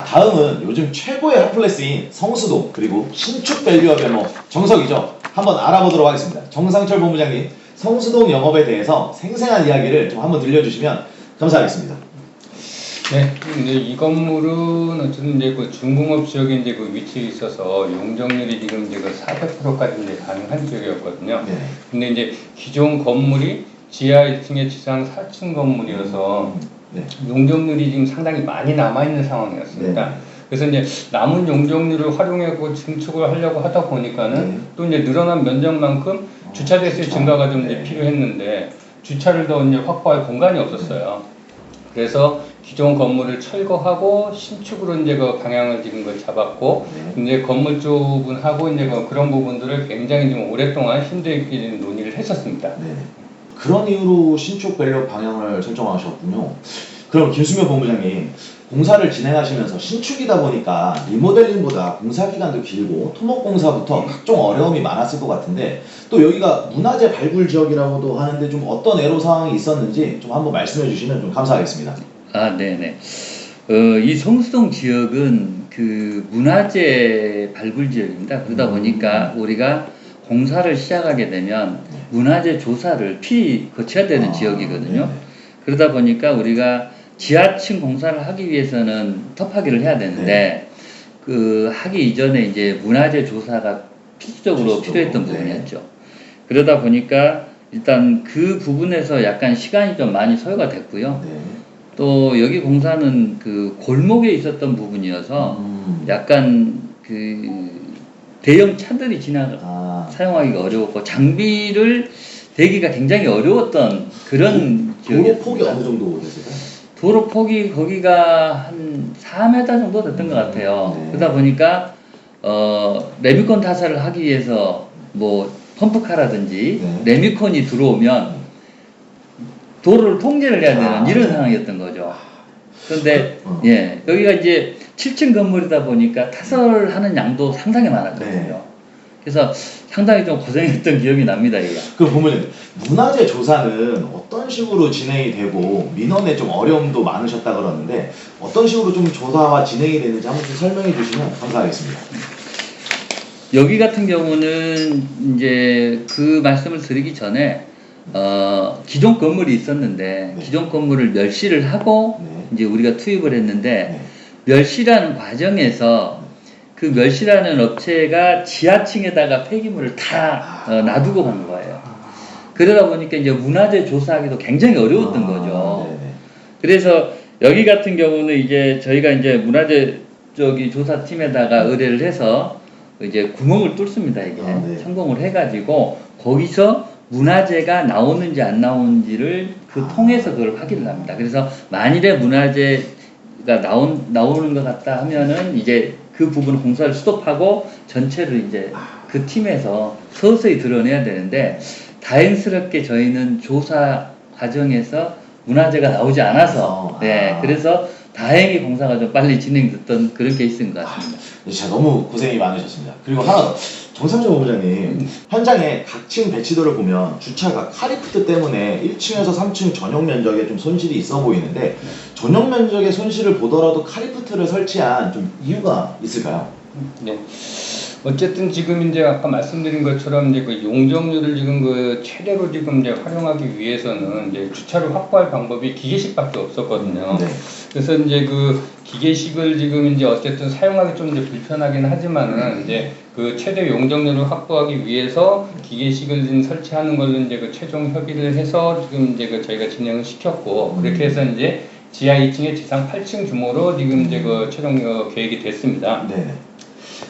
다음은 요즘 최고의 핫플레스인 성수동 그리고 신축 밸류업의 정석이죠. 한번 알아보도록 하겠습니다. 정상철 본부장님, 성수동 영업에 대해서 생생한 이야기를 좀 한번 들려주시면 감사하겠습니다. 네, 이제 이 건물은 어쨌든 이제 그 중공업 지역에 이제 그 위치에 있어서 용적률이 지금 이제 그 400%까지 이제 가능한 지역이었거든요. 네. 근데 이제 기존 건물이 지하 1층에 지상 4층 건물이어서 네. 용적률이 지금 상당히 많이 남아있는 상황이었습니다. 네. 그래서 이제 남은 용적률을 활용하고 증축을 하려고 하다 보니까는 또 이제 늘어난 면적만큼 주차 대수의 증가가 좀 이제 필요했는데 주차를 더 이제 확보할 공간이 없었어요. 그래서 기존 건물을 철거하고 신축으로 이제 그 방향을 지금 그 잡았고, 이제 건물 쪽하고 이제 그런 부분들을 굉장히 좀 오랫동안 힘들게 논의를 했었습니다. 네. 그런 이유로 신축 밸류 방향을 설정하셨군요. 그럼 김수면 본부장님, 공사를 진행하시면서 신축이다 보니까 리모델링보다 공사 기간도 길고 토목공사부터 각종 어려움이 많았을 것 같은데, 또 여기가 문화재 발굴 지역이라고도 하는데 좀 어떤 애로사항이 있었는지 좀 한번 말씀해 주시면 좀 감사하겠습니다. 아, 네네. 이 성수동 지역은 그 문화재 발굴 지역입니다. 그러다 보니까 우리가 공사를 시작하게 되면 문화재 조사를 필히 거쳐야 되는 지역이거든요. 네네. 그러다 보니까 우리가 지하층 공사를 하기 위해서는 터파기를 해야 되는데 그 하기 이전에 이제 문화재 조사가 필수적으로 필요했던 부분이었죠. 그러다 보니까 일단 그 부분에서 약간 시간이 좀 많이 소요가 됐고요. 또 여기 공사는 그 골목에 있었던 부분이어서 약간 그 대형 차들이 사용하기가 어려웠고 장비를 대기가 굉장히 어려웠던 그런 도로 폭이 어느 정도 됐을까요? 도로 폭이 거기가 한 4m 정도 됐던 것 같아요. 그러다 보니까 레미콘 타사를 하기 위해서 뭐 펌프카라든지 레미콘이 들어오면 도로를 통제를 해야 되는 이런 상황이었던 거죠. 그런데 예, 여기가 이제 7층 건물이다 보니까 타설하는 양도 상당히 많았거든요. 그래서 상당히 좀 고생했던 기억이 납니다. 얘가. 그럼 보면 문화재 조사는 어떤 식으로 진행이 되고 민원에 좀 어려움도 많으셨다 그러는데 어떤 식으로 좀 조사와 진행이 되는지 한번 좀 설명해 주시면 감사하겠습니다. 여기 같은 경우는 이제 그 말씀을 드리기 전에 기존 건물이 있었는데 기존 건물을 멸시를 하고 이제 우리가 투입을 했는데 멸시라는 과정에서 그 멸시라는 업체가 지하층에다가 폐기물을 다 놔두고 간 거예요. 그러다 보니까 이제 문화재 조사하기도 굉장히 어려웠던 거죠. 그래서 여기 같은 경우는 이제 저희가 이제 문화재 조사팀에다가 의뢰를 해서 이제 구멍을 뚫습니다. 이게 성공을 해가지고 거기서 문화재가 나오는지 안 나오는지를 그 통해서 그걸 확인을 합니다. 그래서 만일에 문화재가 나오는 것 같다 하면은 이제 그 부분을 공사를 스톱하고 전체를 이제 그 팀에서 서서히 드러내야 되는데 다행스럽게 저희는 조사 과정에서 문화재가 나오지 않아서 그래서 다행히 공사가 좀 빨리 진행됐던 그런 케이스인 것 같습니다. 진짜 너무 고생이 많으셨습니다. 그리고 하나 더, 정상철 본부장님, 현장에 각층 배치도를 보면 주차가 카리프트 때문에 1층에서 3층 전용 면적에 좀 손실이 있어 보이는데 전용 면적의 손실을 보더라도 카리프트를 설치한 좀 이유가 있을까요? 네. 어쨌든 지금 이제 아까 말씀드린 것처럼 이제 그 용적률을 지금 그 최대로 지금 이제 활용하기 위해서는 이제 주차를 확보할 방법이 기계식밖에 없었거든요. 그래서 이제 그 기계식을 지금 이제 어쨌든 사용하기 좀 이제 불편하긴 하지만은 이제 그 최대 용적률을 확보하기 위해서 기계식을 지금 설치하는 걸로 이제 그 최종 협의를 해서 지금 이제 그 저희가 진행을 시켰고 그렇게 해서 이제 지하 2층에 지상 8층 규모로 지금 이제 그 최종 계획이 됐습니다.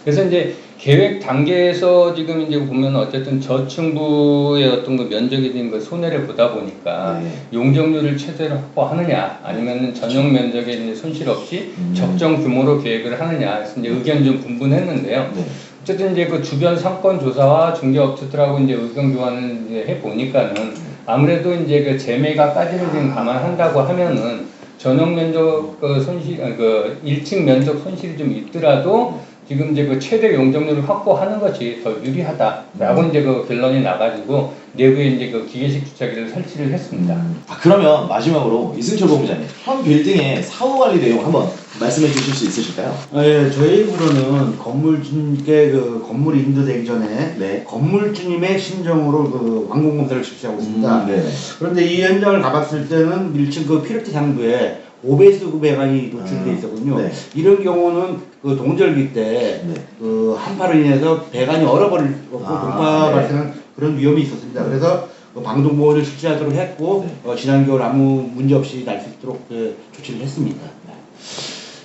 그래서 이제 계획 단계에서 지금 이제 보면 어쨌든 저층부의 어떤 그 면적에 그 손해를 보다 보니까 용적률을 최대로 확보하느냐 아니면 전용 면적에 이제 손실 없이 적정 규모로 계획을 하느냐 그래서 이제 의견 좀 분분했는데요. 어쨌든 이제 그 주변 상권 조사와 중개업체들하고 이제 의견 교환을 이제 해 보니까는 아무래도 이제 그 재매가까지를 지금 감안한다고 하면은 전용 면적 손실 그 1층 면적 손실이 좀 있더라도 지금 이제 그 최대 용적률을 확보하는 것이 더 유리하다라고 이제 그 결론이 나가지고 내부에 이제 그 기계식 주차기를 설치를 했습니다. 그러면 마지막으로 이승철 본부장님, 현 빌딩의 사후 관리 내용 한번 말씀해 주실 수 있으실까요? 예, 저희 입으로는 건물주님께 그 건물이 인도되기 전에 네. 건물주님의 신정으로 그 완공공사를 실시하고 있습니다. 네. 그런데 이 현장을 가봤을 때는 1층 그 피로티 상부에 오베이스 배관이 노출되어 있었거든요. 네. 이런 경우는 그 동절기 때 네. 그 한파로 인해서 배관이 얼어버리고 동파 네. 발생한 그런 위험이 있었습니다. 그래서 그 방동보호를 실시하도록 했고 네. 지난 겨울 아무 문제 없이 날 수 있도록 조치를 했습니다.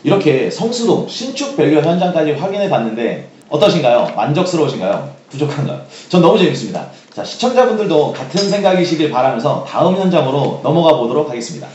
이렇게 성수동 신축 밸류 현장까지 확인해 봤는데 어떠신가요? 만족스러우신가요? 부족한가요? 전 너무 재밌습니다. 자, 시청자분들도 같은 생각이시길 바라면서 다음 현장으로 넘어가 보도록 하겠습니다.